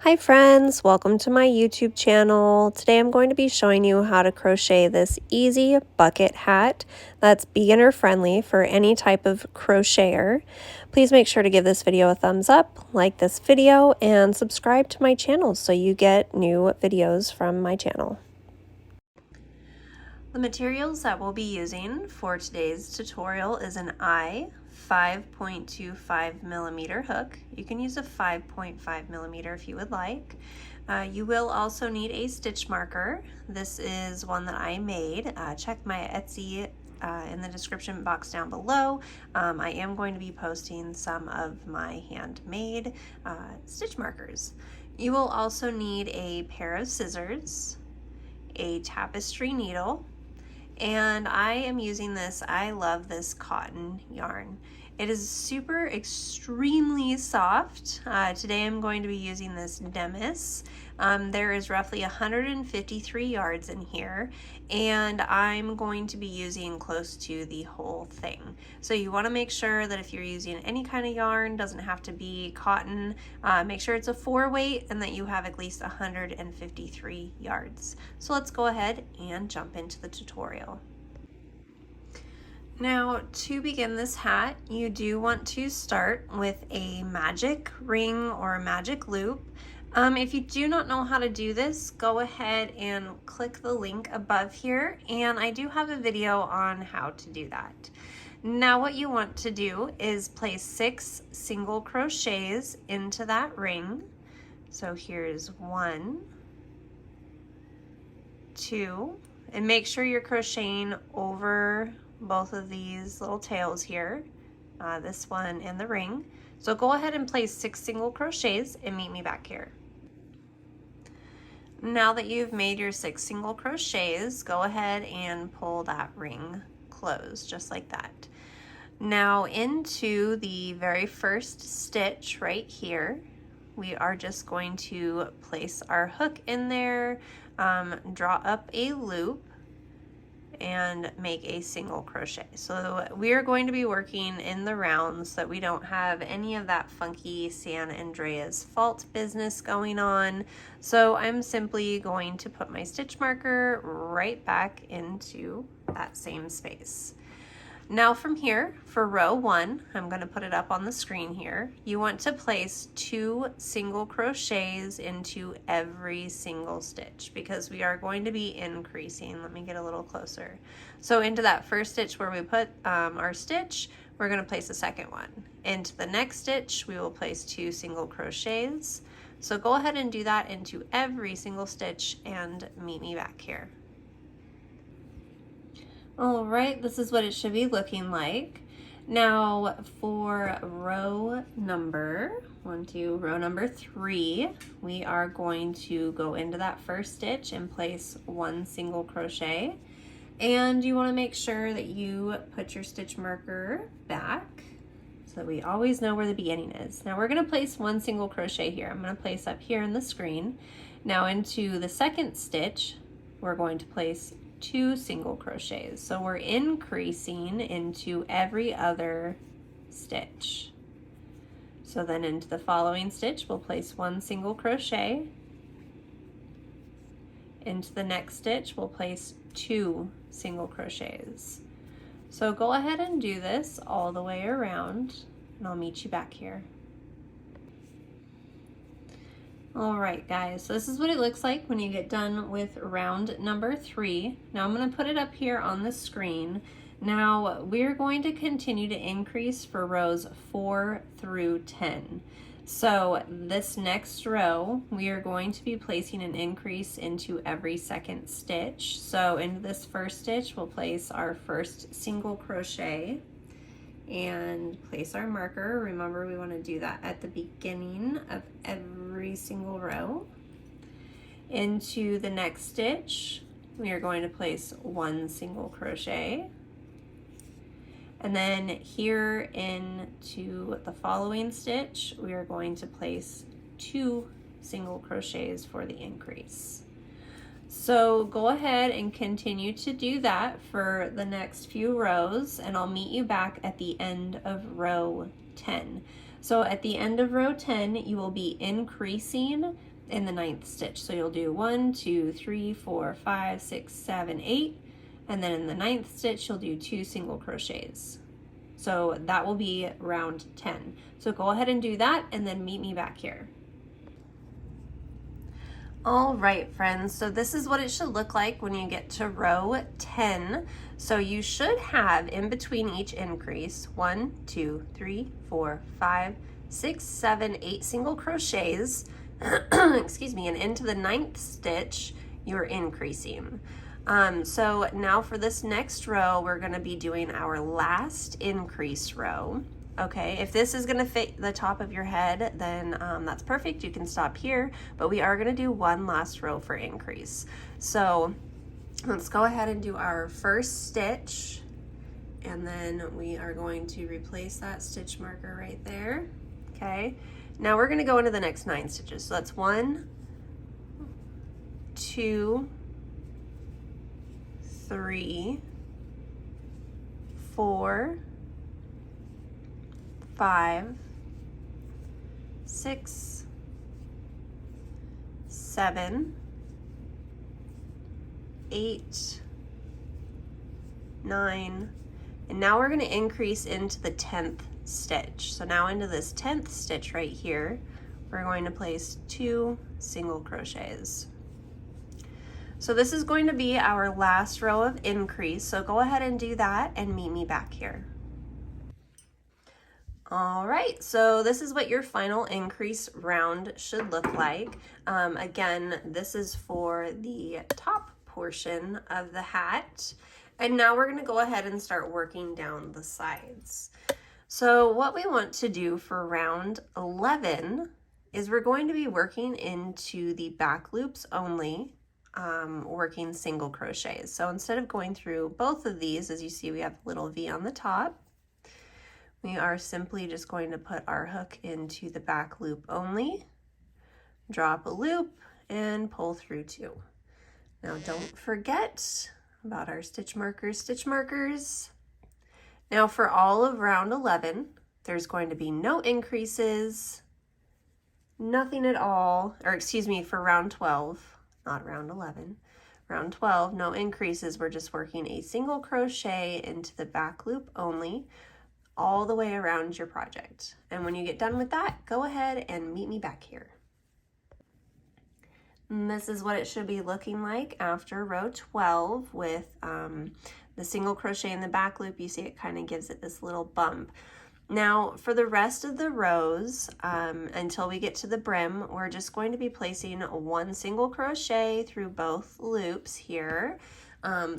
Hi friends, welcome to my YouTube channel. Today I'm going to be showing you how to crochet this easy bucket hat that's beginner friendly for any type of crocheter. Please make sure to give this video a thumbs up, like this video, and subscribe to my channel so you get new videos from my channel. The materials that we'll be using for today's tutorial is an 5.25 millimeter hook. You can use a 5.5 millimeter if you would like. You will also need a stitch marker. This is one that I made. Check my Etsy in the description box down below. I am going to be posting some of my handmade stitch markers. You will also need a pair of scissors, a tapestry needle, and I am using this. I love this cotton yarn. It is super extremely soft. Today I'm going to be using this Demis. There is roughly 153 yards in here, and I'm going to be using close to the whole thing. So you want to make sure that if you're using any kind of yarn, doesn't have to be cotton, make sure it's a 4-weight and that you have at least 153 yards. So let's go ahead and jump into the tutorial. Now, to begin this hat, you do want to start with a magic ring or a magic loop. If you do not know how to do this, go ahead and click the link above here, and I do have a video on how to do that. Now what you want to do is place 6 single crochets into that ring. So here's 1, 2, and make sure you're crocheting over both of these little tails here, this one and the ring. So go ahead and place 6 single crochets and meet me back here. Now that you've made your 6 single crochets, go ahead and pull that ring closed just like that. Now into the very first stitch right here, we are just going to place our hook in there, draw up a loop, and make a single crochet. So we are going to be working in the rounds so that we don't have any of that funky San Andreas fault business going on. So I'm simply going to put my stitch marker right back into that same space. Now from here, for row 1, I'm going to put it up on the screen here, you want to place 2 single crochets into every single stitch because we are going to be increasing. Let me get a little closer. So into that first stitch where we put our stitch, we're going to place a second one. Into the next stitch, we will place 2 single crochets. So go ahead and do that into every single stitch and meet me back here. All right, this is what it should be looking like. Now for row number 3, we are going to go into that first stitch and place 1 single crochet. And you want to make sure that you put your stitch marker back so that we always know where the beginning is. Now we're going to place 1 single crochet here. I'm going to place up here in the screen. Now into the second stitch, we're going to place 2 single crochets. So we're increasing into every other stitch. So then into the following stitch, we'll place 1 single crochet. Into the next stitch, we'll place 2 single crochets. So go ahead and do this all the way around, and I'll meet you back here. All right, guys, so this is what it looks like when you get done with round number 3. Now I'm going to put it up here on the screen. Now we're going to continue to increase for rows 4 through 10. So this next row, we are going to be placing an increase into every second stitch. So into this first stitch, we'll place our first single crochet and place our marker. Remember, we want to do that at the beginning of every single row. Into the next stitch, we are going to place 1 single crochet. And then here into the following stitch, we are going to place 2 single crochets for the increase. So go ahead and continue to do that for the next few rows, and I'll meet you back at the end of row 10. So at the end of row 10, you will be increasing in the 9th stitch. So you'll do 1, 2, 3, 4, 5, 6, 7, 8, and then in the 9th stitch, you'll do 2 single crochets. So that will be round 10. So go ahead and do that and then meet me back here. All right, friends, so this is what it should look like when you get to row 10. So you should have in between each increase 1, 2, 3, 4, 5, 6, 7, 8 single crochets, excuse me, and into the 9th stitch, you're increasing. So now for this next row, we're gonna be doing our last increase row. Okay, if this is gonna fit the top of your head, then that's perfect. You can stop here, but we are gonna do one last row for increase. So let's go ahead and do our first stitch, and then we are going to replace that stitch marker right there. Okay, now we're gonna go into the next 9 stitches. So that's 1, 2, 3, 4, 5, 6, 7, 8, 9, and now we're going to increase into the 10th stitch. So now into this 10th stitch right here, we're going to place 2 single crochets. So this is going to be our last row of increase. So go ahead and do that and meet me back here. All right, so this is what your final increase round should look like. Again, this is for the top portion of the hat. And now we're gonna go ahead and start working down the sides. So what we want to do for round 11 is we're going to be working into the back loops only, working single crochets. So instead of going through both of these, as you see, we have a little V on the top. We are simply just going to put our hook into the back loop only, drop a loop, and pull through 2. Now don't forget about our stitch markers, stitch markers. Now for all of round 11, there's going to be no increases, nothing at all, or excuse me, for round 12, not round 11. Round 12, no increases, we're just working a single crochet into the back loop only, all the way around your project. And when you get done with that, go ahead and meet me back here. And this is what it should be looking like after row 12 with the single crochet in the back loop. You see it kind of gives it this little bump. Now for the rest of the rows, until we get to the brim, we're just going to be placing 1 single crochet through both loops here.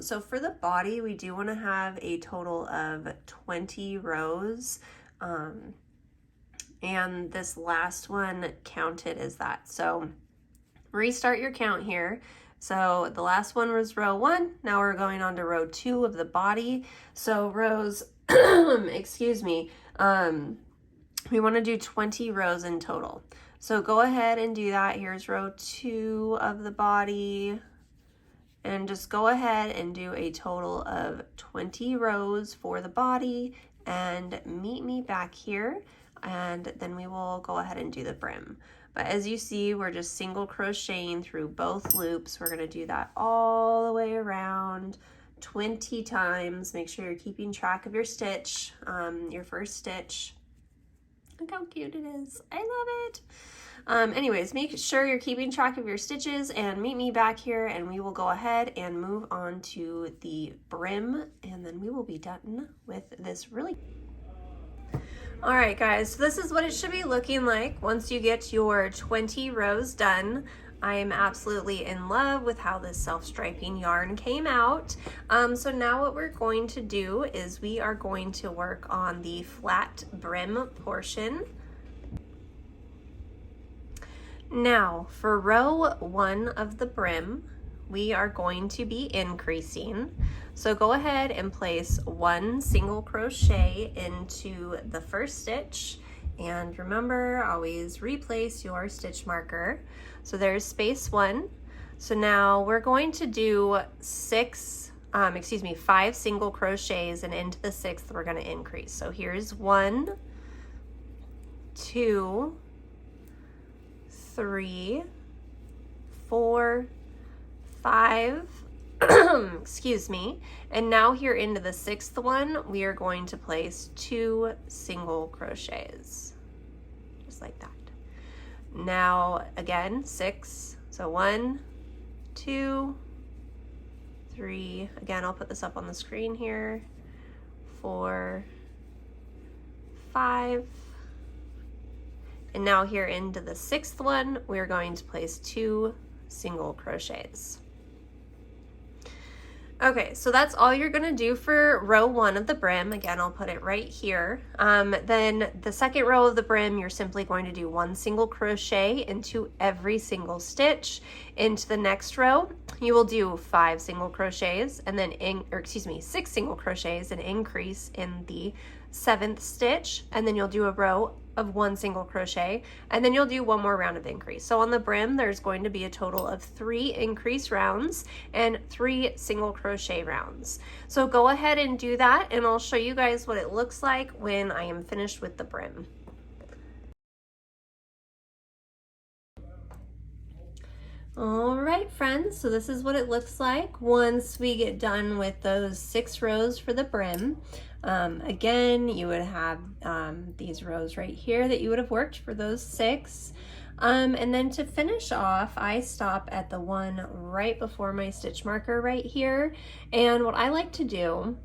So for the body, we do want to have a total of 20 rows, and this last one counted as that. So restart your count here. So the last one was row 1. Now we're going on to row 2 of the body. So rows, excuse me, we want to do 20 rows in total. So go ahead and do that. Here's row 2 of the body. And just go ahead and do a total of 20 rows for the body and meet me back here, and then we will go ahead and do the brim. But as you see, we're just single crocheting through both loops. We're going to do that all the way around 20 times. Make sure you're keeping track of your stitch, your first stitch. Look how cute it is. I love it. Anyways, make sure you're keeping track of your stitches and meet me back here, and we will go ahead and move on to the brim, and then we will be done with this really. All right, guys, so this is what it should be looking like once you get your 20 rows done. I am absolutely in love with how this self-striping yarn came out. So now what we're going to do is we are going to work on the flat brim portion. Now for row 1 of the brim, we are going to be increasing. So go ahead and place 1 single crochet into the first stitch, and remember, always replace your stitch marker. So there's space 1. So now we're going to do 5 single crochets, and into the 6th we're going to increase. So here's 1, 2, 3, 4, 5, excuse me. And now here into the 6th one, we are going to place 2 single crochets, just like that. Now again, 6, so 1, 2, 3, again, I'll put this up on the screen here, 4, 5, and now here into the 6th one, we're going to place 2 single crochets. Okay, so that's all you're gonna do for row 1 of the brim. Again, I'll put it right here. Then the 2nd row of the brim, you're simply going to do 1 single crochet into every single stitch. Into the next row, you will do 5 single crochets and then 6 single crochets and increase in the 7th stitch, and then you'll do a row of 1 single crochet, and then you'll do 1 more round of increase. So on the brim, there's going to be a total of 3 increase rounds and 3 single crochet rounds. So go ahead and do that, and I'll show you guys what it looks like when I am finished with the brim. All right, friends, so this is what it looks like once we get done with those 6 rows for the brim. Again, you would have these rows right here that you would have worked for those 6. And then to finish off, I stop at the one right before my stitch marker right here. And what I like to do,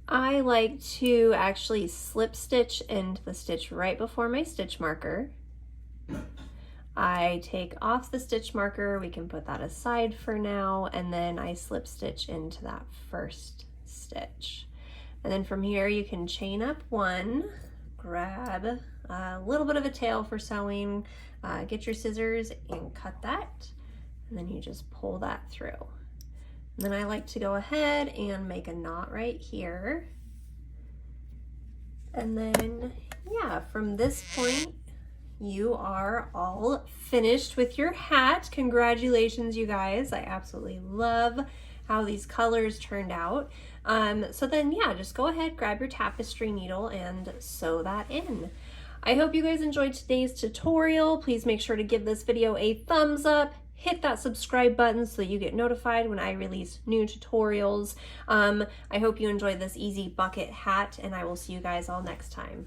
I like to actually slip stitch into the stitch right before my stitch marker. I take off the stitch marker, we can put that aside for now, and then I slip stitch into that first stitch. And then from here you can chain up 1, grab a little bit of a tail for sewing, get your scissors and cut that, and then you just pull that through. And then I like to go ahead and make a knot right here. And then, yeah, from this point, you are all finished with your hat. Congratulations, you guys. I absolutely love how these colors turned out. So then, yeah, just go ahead, grab your tapestry needle and sew that in. I hope you guys enjoyed today's tutorial. Please make sure to give this video a thumbs up. Hit that subscribe button so that you get notified when I release new tutorials. I hope you enjoyed this easy bucket hat, and I will see you guys all next time.